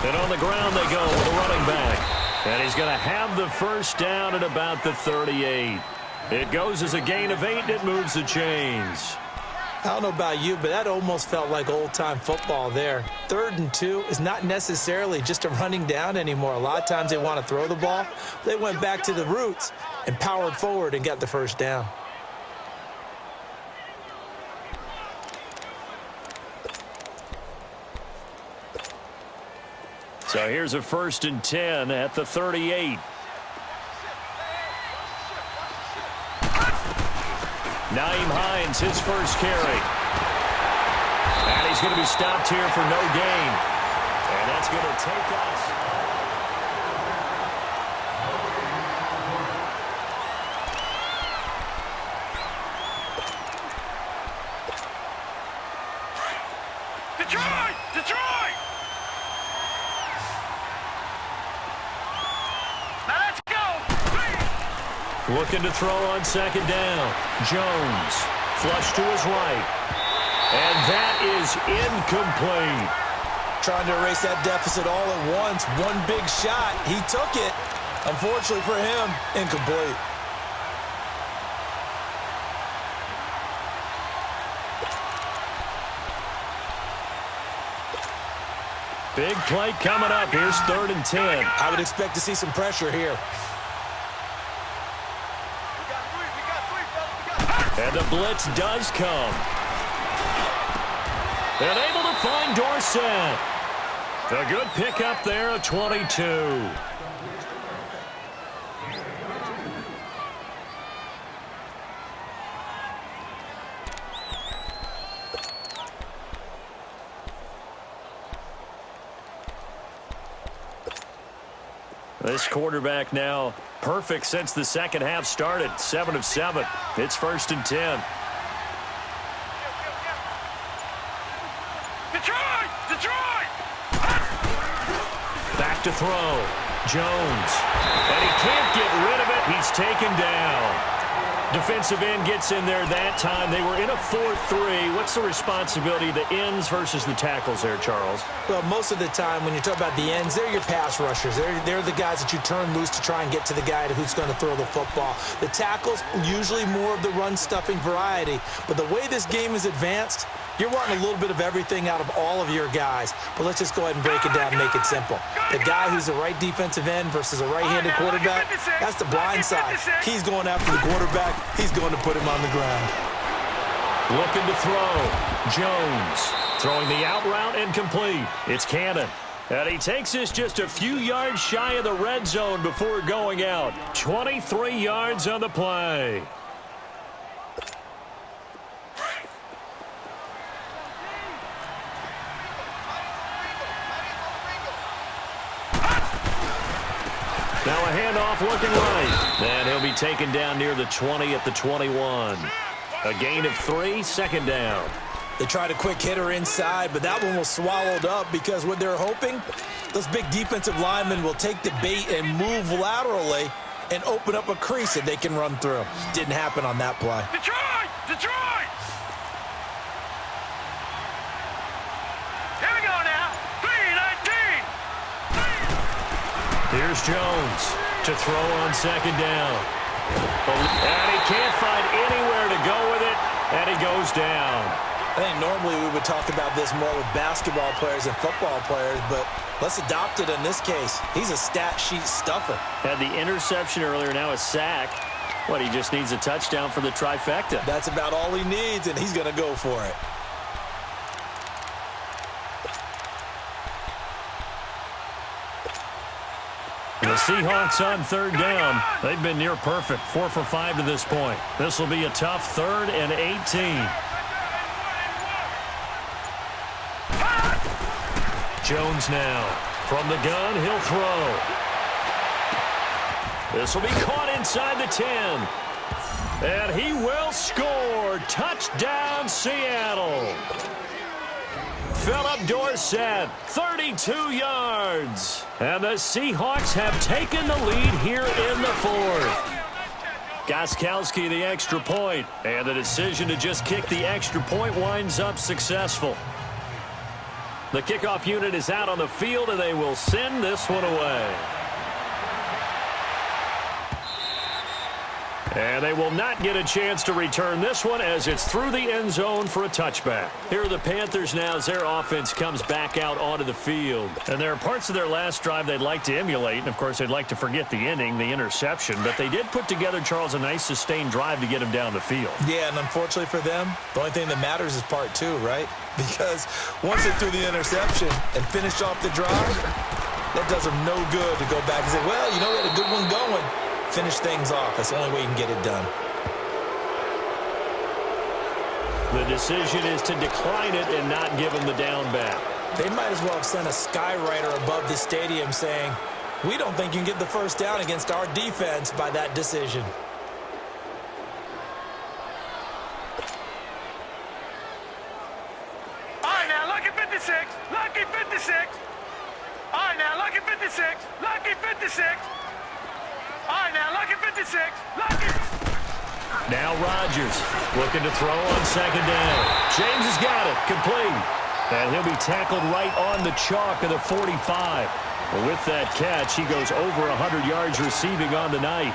And on the ground they go with a running back. And he's going to have the 1st down at about the 38. It goes as a gain of 8, and it moves the chains. I don't know about you, but that almost felt like old-time football there. 3rd and 2 is not necessarily just a running down anymore. A lot of times they want to throw the ball. They went back to the roots and powered forward and got the 1st down. So here's a 1st and 10 at the 38. Nyheim Hines, his 1st carry. And he's going to be stopped here for no gain. And that's going to take us. Detroit! Now let's go! Looking to throw on 2nd down. Jones, flush to his right. And that is incomplete. Trying to erase that deficit all at once. One big shot. He took it. Unfortunately for him, incomplete. Big play coming up. Here's 3rd and 10. I would expect to see some pressure here. And the blitz does come. And able to find Dorsett. A good pickup there at 22. This quarterback now perfect since the 2nd half started. 7 of 7. It's 1st and 10. Detroit! Back to throw. Jones. And he can't get rid of it. He's taken down. Defensive end gets in there that time. They were in a 4-3. What's the responsibility of the ends versus the tackles there, Charles? Well, most of the time when you talk about the ends, they're your pass rushers. They're the guys that you turn loose to try and get to the guy who's going to throw the football. The tackles, usually more of the run-stuffing variety. But the way this game is advanced, you're wanting a little bit of everything out of all of your guys. But let's just go ahead and break it down and make it simple. The guy who's a right defensive end versus a right-handed quarterback, that's the blind side. He's going after the quarterback. He's going to put him on the ground. Looking to throw. Jones throwing the out route and complete. It's Cannon. And he takes this just a few yards shy of the red zone before going out. 23 yards on the play. Now a handoff looking right. And he'll be taken down near the 20 at the 21. A gain of 3, second down. They tried a quick hitter inside, but that one was swallowed up because what they're hoping, those big defensive linemen will take the bait and move laterally and open up a crease that they can run through. Didn't happen on that play. Detroit! Detroit! Here we go now. 3-19. Here's Jones to throw on second down. And he can't find anywhere to go with it, and he goes down. I think normally we would talk about this more with basketball players and football players, but let's adopt it in this case. He's a stat sheet stuffer. Had the interception earlier, now a sack. What, he just needs a touchdown for the trifecta. That's about all he needs, and he's going to go for it. The Seahawks on third down. They've been near perfect, 4 for 5 to this point. This will be a tough 3rd and 18. Jones now. From the gun, he'll throw. This will be caught inside the 10. And he will score. Touchdown, Seattle. Philip Dorsett, 32 yards. And the Seahawks have taken the lead here in the 4th. Gostkowski the extra point. And the decision to just kick the extra point winds up successful. The kickoff unit is out on the field, and they will send this one away. And they will not get a chance to return this one as it's through the end zone for a touchback. Here are the Panthers now as their offense comes back out onto the field. And there are parts of their last drive they'd like to emulate. And, of course, they'd like to forget the inning, the interception. But they did put together, Charles, a nice sustained drive to get him down the field. Yeah, and unfortunately for them, the only thing that matters is part 2, right? Because once they threw the interception and finished off the drive, that does them no good to go back and say, well, you know, we had a good one going. Finish things off. That's the only way you can get it done. The decision is to decline it and not give him the down back. They might as well have sent a skywriter above the stadium saying, we don't think you can get the first down against our defense by that decision. All right, now, lucky 56. Lucky 56. All right, now, lucky 56. Lucky 56. All right, now, lucky 56. Lucky. Now Rodgers looking to throw on second down. James has got it. Complete. And he'll be tackled right on the chalk of the 45. Well, with that catch, he goes over 100 yards receiving on the night.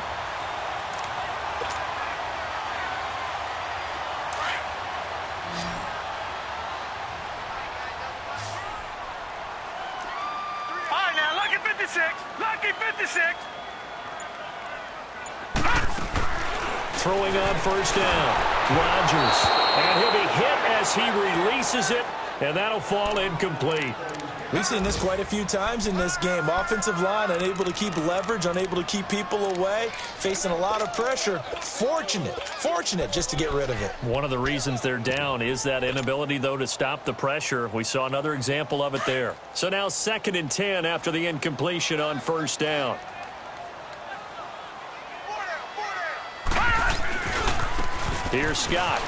All right, now, lucky 56. Lucky 56. Throwing on first down. Rodgers. And he'll be hit as he releases it, and that'll fall incomplete. We've seen this quite a few times in this game. Offensive line unable to keep leverage, unable to keep people away, facing a lot of pressure. Fortunate just to get rid of it. One of the reasons they're down is that inability, though, to stop the pressure. We saw another example of it there. So now 2nd and 10 after the incompletion on first down. Here's Scott.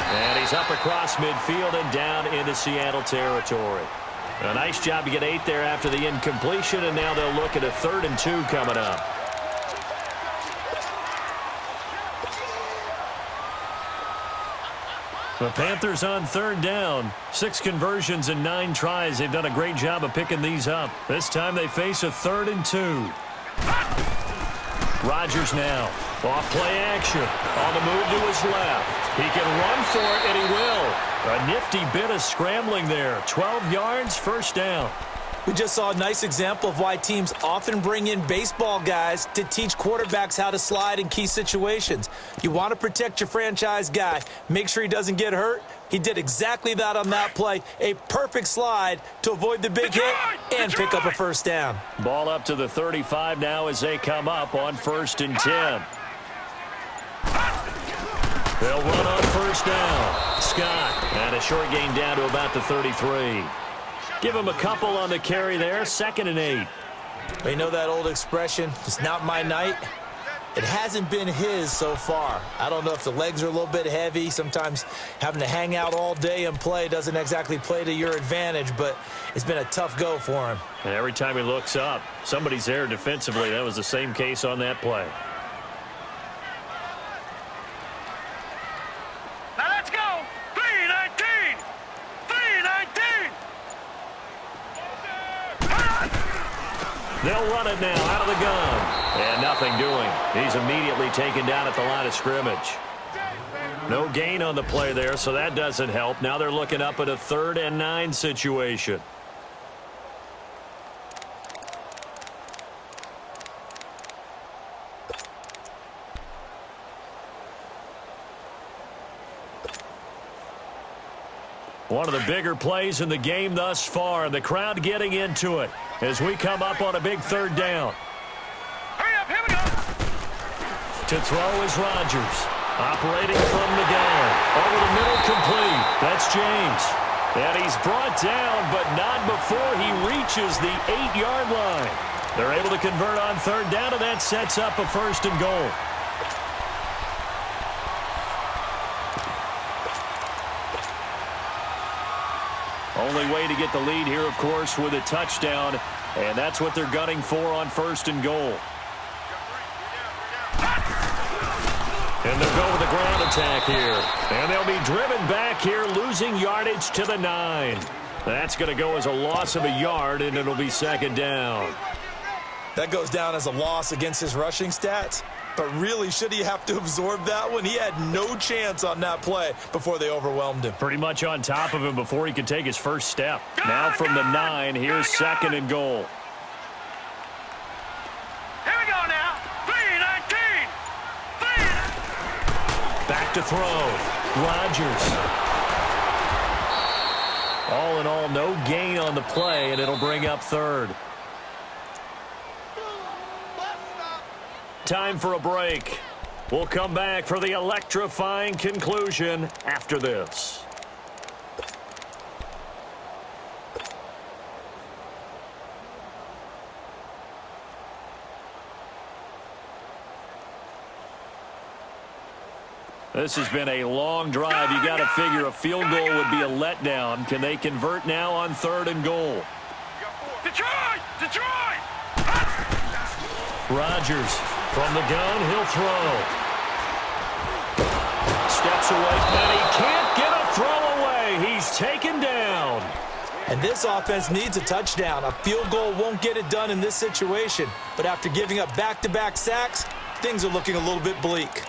And he's up across midfield and down into Seattle territory. A nice job to get 8 there after the incompletion, and now they'll look at a 3rd and 2 coming up. The Panthers on third down. 6 conversions and 9 tries. They've done a great job of picking these up. This time they face a 3rd and 2. Rodgers now. Off play action. On the move to his left. He can run for it, and he will. A nifty bit of scrambling there. 12 yards, first down. We just saw a nice example of why teams often bring in baseball guys to teach quarterbacks how to slide in key situations. You want to protect your franchise guy. Make sure he doesn't get hurt. He did exactly that on that play. A perfect slide to avoid the big hit and pick up a first down. Ball up to the 35 now as they come up on 1st and 10. They'll run on first down. Scott, and a short gain down to about the 33. Give him a couple on the carry there. 2nd and 8. You know that old expression, it's not my night? It hasn't been his so far. I don't know if the legs are a little bit heavy. Sometimes having to hang out all day and play doesn't exactly play to your advantage, but it's been a tough go for him. And every time he looks up, somebody's there defensively. That was the same case on that play. Now let's go. 3-19. 3-19. They'll run it now out of the gun. And nothing doing. He's immediately taken down at the line of scrimmage. No gain on the play there, so that doesn't help. Now they're looking up at a 3rd and 9 situation. One of the bigger plays in the game thus far, and the crowd getting into it as we come up on a big 3rd down. Hurry up, here we go. To throw is Rodgers. Operating from the gun. Over the middle, complete. That's James. And he's brought down, but not before he reaches the 8-yard line. They're able to convert on 3rd down, and that sets up a 1st and goal. Only way to get the lead here, of course, with a touchdown, and that's what they're gunning for on 1st and goal. And they'll go with the ground attack here. And they'll be driven back here, losing yardage to the 9. That's going to go as a loss of a yard, and it'll be 2nd down. That goes down as a loss against his rushing stats. But really, should he have to absorb that one? He had no chance on that play before they overwhelmed him. Pretty much on top of him before he could take his first step. Now from the 9, here's 2nd and goal. Here we go now. 3-19. Back to throw. Rodgers. All in all, no gain on the play, and it'll bring up 3rd. Time for a break. We'll come back for the electrifying conclusion after this. This has been a long drive. You got to figure a field goal would be a letdown. Can they convert now on 3rd and goal? Detroit! Detroit! Rodgers from the gun, he'll throw. Steps away, and he can't get a throw away. He's taken down. And this offense needs a touchdown. A field goal won't get it done in this situation. But after giving up back-to-back sacks, things are looking a little bit bleak.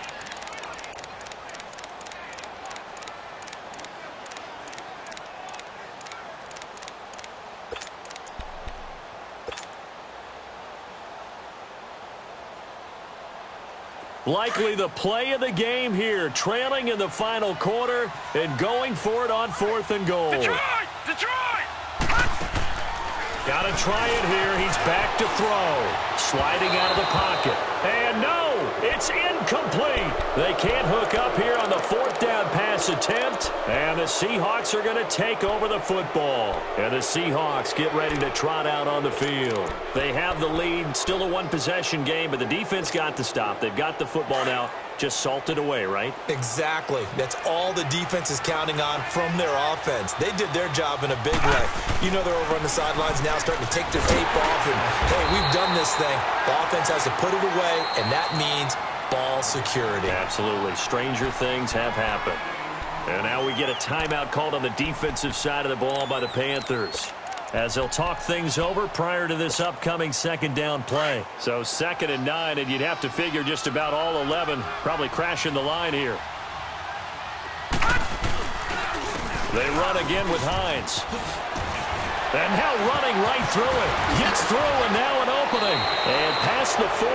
Likely the play of the game here, trailing in the final quarter and going for it on 4th and goal. Detroit! Detroit! Got to try it here. He's back to throw. Sliding out of the pocket. And no, it's incomplete. They can't hook up here on the 4th down pass attempt. And the Seahawks are going to take over the football. And the Seahawks get ready to trot out on the field. They have the lead. Still a one-possession game, but the defense got the stop. They've got the football now. Just salted away, right? Exactly. That's all the defense is counting on from their offense. They did their job in a big way. You know they're over on the sidelines now starting to take their tape off and, hey, we've done this thing. The offense has to put it away, and that means ball security. Absolutely. Stranger things have happened. And now we get a timeout called on the defensive side of the ball by the Panthers, as they'll talk things over prior to this upcoming second down play. So 2nd and 9, and you'd have to figure just about all 11 probably crashing the line here. They run again with Hines. And now running right through it. Gets through, and now an opening. And past the 40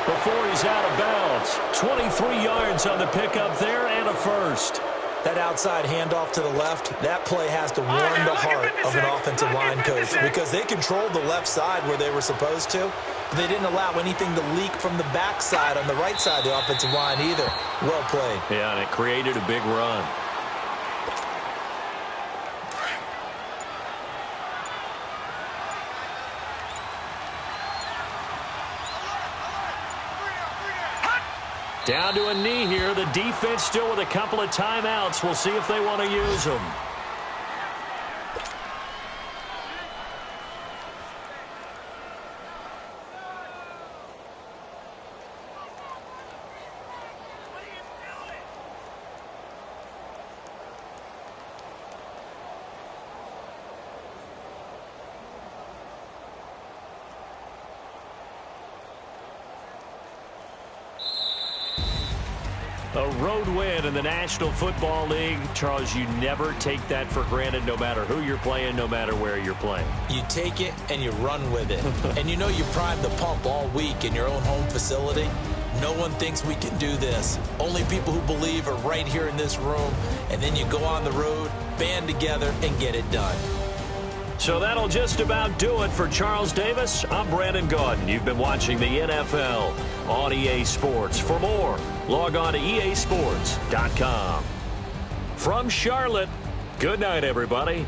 before he's out of bounds. 23 yards on the pickup there and a first. That outside handoff to the left, that play has to warm the heart of an offensive line coach because they controlled the left side where they were supposed to. They didn't allow anything to leak from the backside on the right side of the offensive line either. Well played. Yeah, and it created a big run. Down to a knee here. The defense still with a couple of timeouts. We'll see if they want to use them. A road win in the National Football League. Charles, you never take that for granted no matter who you're playing, no matter where you're playing. You take it and you run with it. And you know you primed the pump all week in your own home facility. No one thinks we can do this. Only people who believe are right here in this room. And then you go on the road, band together, and get it done. So that'll just about do it for Charles Davis. I'm Brandon Gaudin. You've been watching the NFL on EA Sports. For more, log on to easports.com. From Charlotte, good night, everybody.